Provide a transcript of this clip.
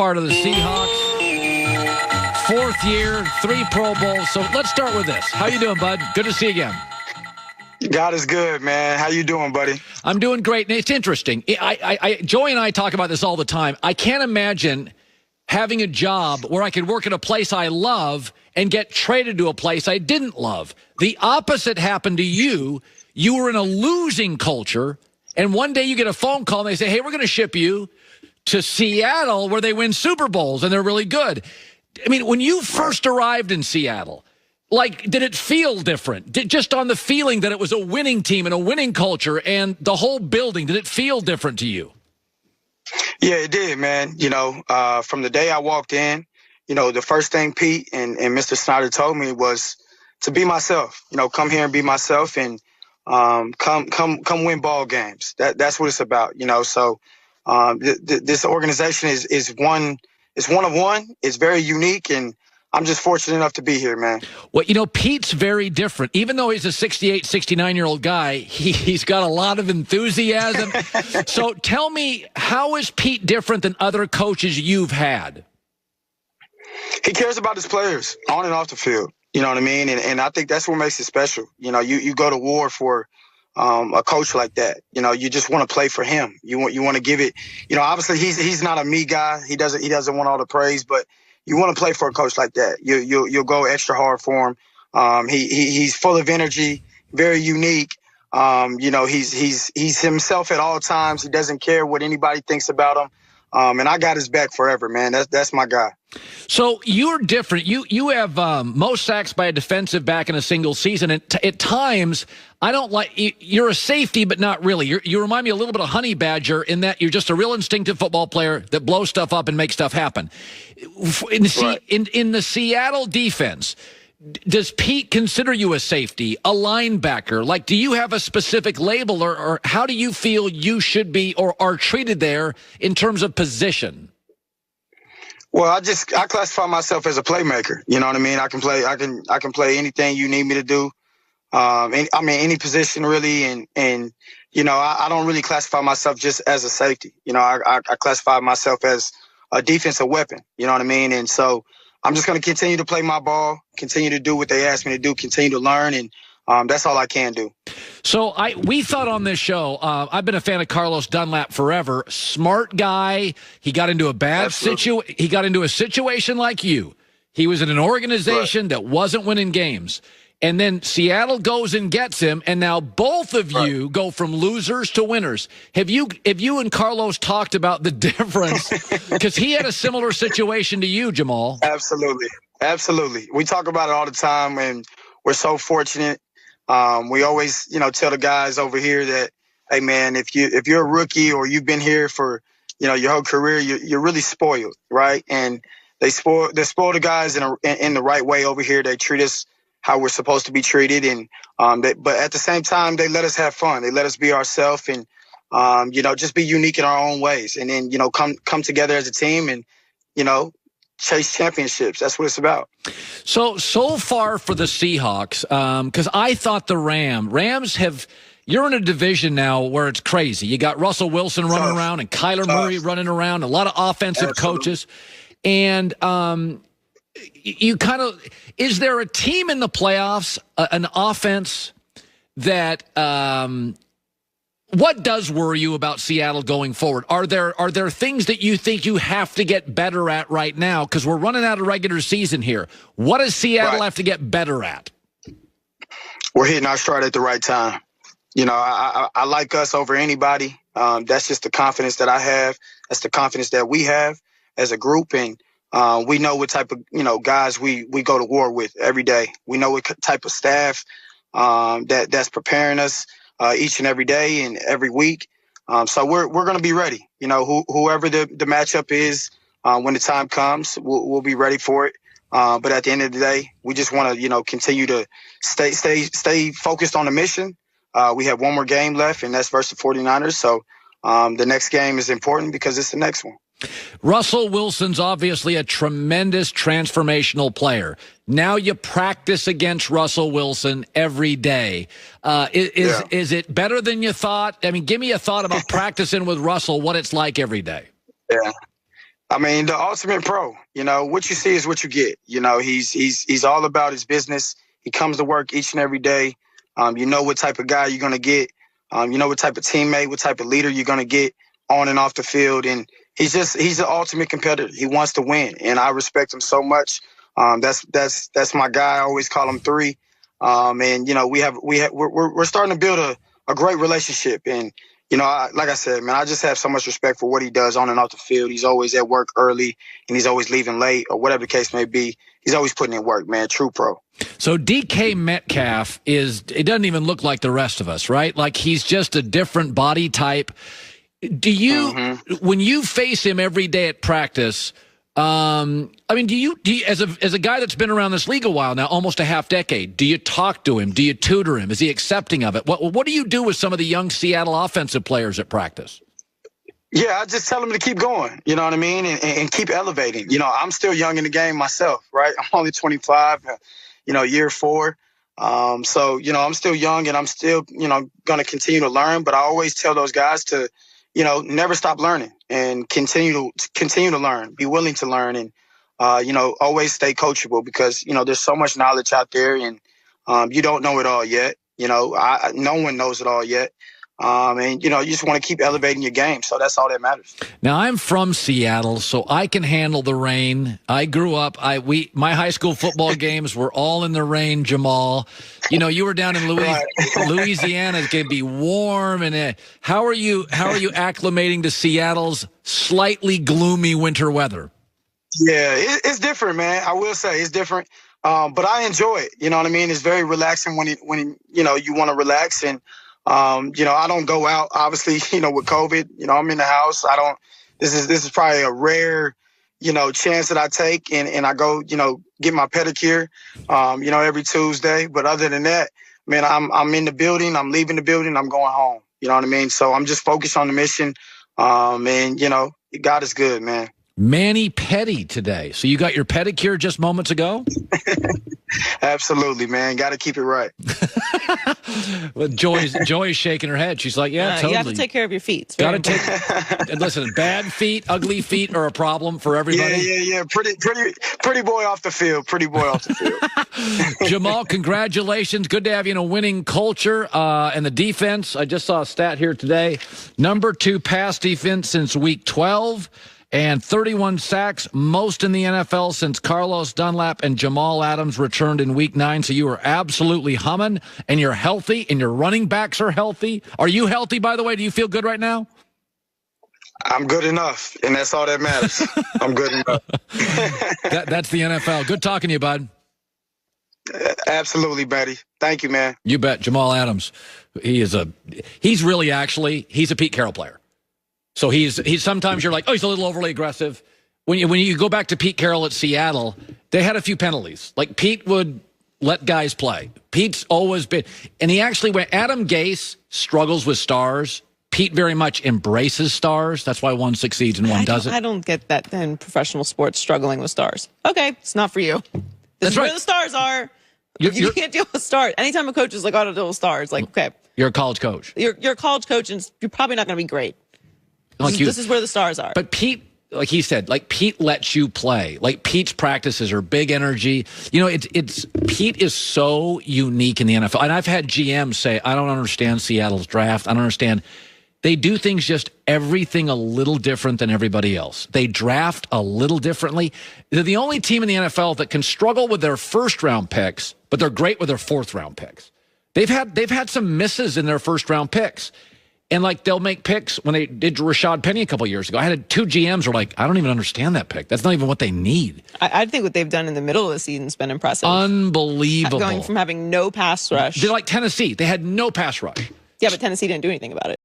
part of the Seahawks. Fourth year, 3 Pro Bowls. So let's start with this. How you doing, bud? Good to see you again. God is good, man. How you doing, buddy? I'm doing great. And it's interesting. Joey and I talk about this all the time. I can't imagine having a job where I could work at a place I love and get traded to a place I didn't love. The opposite happened to you. You were in a losing culture, and one day you get a phone call, and they say, hey, we're going to ship you to Seattle where they win Super Bowls, and they're really good. I mean, when you first arrived in Seattle, did it feel different? Just on the feeling that it was a winning team and a winning culture and the whole building, did it feel different to you? Yeah, it did, man. From the day I walked in, the first thing Pete and Mr. Snyder told me was to be myself. Come here and be myself, and come win ball games. That's what it's about. So this organization is one. It's one of one. It's very unique, and I'm just fortunate enough to be here, man. Well, Pete's very different. Even though he's a 68, 69-year-old guy, he's got a lot of enthusiasm. So tell me, how is Pete different than other coaches you've had? He cares about his players on and off the field. You know what I mean? And I think that's what makes it special. You go to war for a coach like that. You just want to play for him. You want to give it. Obviously he's not a me guy. He doesn't want all the praise, but you want to play for a coach like that. You'll go extra hard for him. He's full of energy, very unique. He's himself at all times. He doesn't care what anybody thinks about him. And I got his back forever, man. That's my guy. So you're different. You have most sacks by a defensive back in a single season. And at times, I don't like you're a safety, but not really. You remind me a little bit of Honey Badger in that you're just a real instinctive football player that blows stuff up and makes stuff happen. In the Seattle defense, does Pete consider you a safety, a linebacker? Do you have a specific label, or how do you feel you should be or are treated there in terms of position? Well, I classify myself as a playmaker. You know what I mean? I can play anything you need me to do. Any position really. And I don't really classify myself just as a safety. I classify myself as a defensive weapon. You know what I mean? And so I'm just going to continue to play my ball, continue to do what they ask me to do, continue to learn, and that's all I can do. So we thought on this show, I've been a fan of Carlos Dunlap forever. Smart guy. He got into a bad situation. He got into a situation like you. He was in an organization that wasn't winning games. And then Seattle goes and gets him, and now both of you go from losers to winners. Have you and Carlos talked about the difference? Because he had a similar situation to you, Jamal. Absolutely. We talk about it all the time, and we're so fortunate. We always, tell the guys over here that, hey, man, if you're a rookie or you've been here for, your whole career, you're really spoiled, right? And they spoil the guys in the right way over here. They treat us how we're supposed to be treated, and but at the same time, they let us have fun. They let us be ourselves, and just be unique in our own ways, and then come together as a team, and chase championships. That's what it's about. So far for the Seahawks, because I thought the Rams have. You're in a division now where it's crazy. You got Russell Wilson running around and Kyler Murray running around, a lot of offensive coaches, and is there a team in the playoffs, an offense that what does worry you about Seattle going forward? Are there things that you think you have to get better at right now? Because we're running out of regular season here. What does Seattle have to get better at? We're hitting our stride at the right time. I like us over anybody. That's just the confidence that I have. That's the confidence that we have as a group, and we know what type of guys we go to war with every day. We know what type of staff that's preparing us each and every day and every week. So we're going to be ready. Whoever the matchup is, when the time comes, we'll be ready for it. But at the end of the day, we just want to continue to stay focused on the mission. We have one more game left, and that's versus the 49ers. So the next game is important because it's the next one. Russell Wilson's obviously a tremendous transformational player. Now you practice against Russell Wilson every day. Is it better than you thought? I mean, give me a thought about practicing with Russell, what it's like every day. Yeah. I mean, the ultimate pro. You know, what you see is what you get. You know, he's all about his business. He comes to work each and every day. You know what type of guy you're gonna get. You know what type of teammate, what type of leader you're gonna get on and off the field. And he's the ultimate competitor. He wants to win, and I respect him so much. That's my guy. I always call him 3. And you know, we're starting to build a great relationship. And you know, like I said, man, I just have so much respect for what he does on and off the field. He's always at work early, and he's always leaving late, or whatever the case may be. He's always putting in work, man. True pro. So DK Metcalf it doesn't even look like the rest of us, right? Like he's just a different body type. Do you, when you face him every day at practice, I mean, do you as a guy that's been around this league a while now, almost a half decade, do you talk to him? Do you tutor him? Is he accepting of it? What do you do with some of the young Seattle offensive players at practice? Yeah, I just tell him to keep going, you know what I mean, and keep elevating. You know, I'm still young in the game myself, right? I'm only 25, you know, year 4. So, you know, I'm still young, and I'm still, you know, going to continue to learn. But I always tell those guys to, you know, never stop learning and continue to learn, be willing to learn, and, you know, always stay coachable, because, you know, there's so much knowledge out there, and you don't know it all yet. You know, no one knows it all yet. And, you know, you just want to keep elevating your game. So that's all that matters. Now, I'm from Seattle, so I can handle the rain. I grew up, my high school football games were all in the rain, Jamal. You know, you were down in Louisiana. It's going to be warm. And how are you acclimating to Seattle's slightly gloomy winter weather? Yeah, it's different, man. I will say it's different. But I enjoy it. You know what I mean? It's very relaxing when you know, you want to relax. And, you know, I don't go out, obviously, you know, with COVID, you know, I'm in the house. This is probably a rare, you know, chance that I take, and I go, you know, get my pedicure, you know, every Tuesday. But other than that, man, I'm in the building, I'm leaving the building, I'm going home. You know what I mean? So I'm just focused on the mission. And, you know, God is good, man. Manny Petty today. So you got your pedicure just moments ago? Absolutely, man. Got to keep it right. Well, Joy's shaking her head. She's like, yeah, totally. You have to take care of your feet. Got to take. And listen, bad feet, ugly feet are a problem for everybody. Yeah. Pretty boy off the field. Pretty boy off the field. Jamal, congratulations. Good to have you in a winning culture. And the defense, I just saw a stat here today. #2 pass defense since week 12. And 31 sacks, most in the NFL since Carlos Dunlap and Jamal Adams returned in week 9. So you are absolutely humming, and you're healthy, and your running backs are healthy. Are you healthy, by the way? Do you feel good right now? I'm good enough, and that's all that matters. I'm good enough. That's the NFL. Good talking to you, bud. Absolutely, buddy. Thank you, man. You bet. Jamal Adams. He's a Pete Carroll player. So he's sometimes you're like, oh, he's a little overly aggressive. When you go back to Pete Carroll at Seattle, they had a few penalties. Like Pete would let guys play. Pete's always been, and he actually went. Adam Gase struggles with stars. Pete very much embraces stars. That's why one succeeds and one doesn't. I don't get that in professional sports, struggling with stars. Okay, it's not for you. This is where the stars are. You can't deal with stars. Anytime a coach is like, I don't deal with stars, like, okay. You're a college coach. You're a college coach, and you're probably not going to be great. This is where the stars are. But Pete, like he said, like Pete lets you play. Like Pete's practices are big energy. You know, Pete is so unique in the NFL. And I've had GMs say, I don't understand Seattle's draft. I don't understand. They do things just everything a little different than everybody else. They draft a little differently. They're the only team in the NFL that can struggle with their first-round picks, but they're great with their fourth-round picks. They've had some misses in their first-round picks. And, like, they'll make picks when they did Rashad Penny a couple years ago. I had 2 GMs who were like, I don't even understand that pick. That's not even what they need. I think what they've done in the middle of the season has been impressive. Unbelievable. Going from having no pass rush. They're like Tennessee. They had no pass rush. Yeah, but Tennessee didn't do anything about it.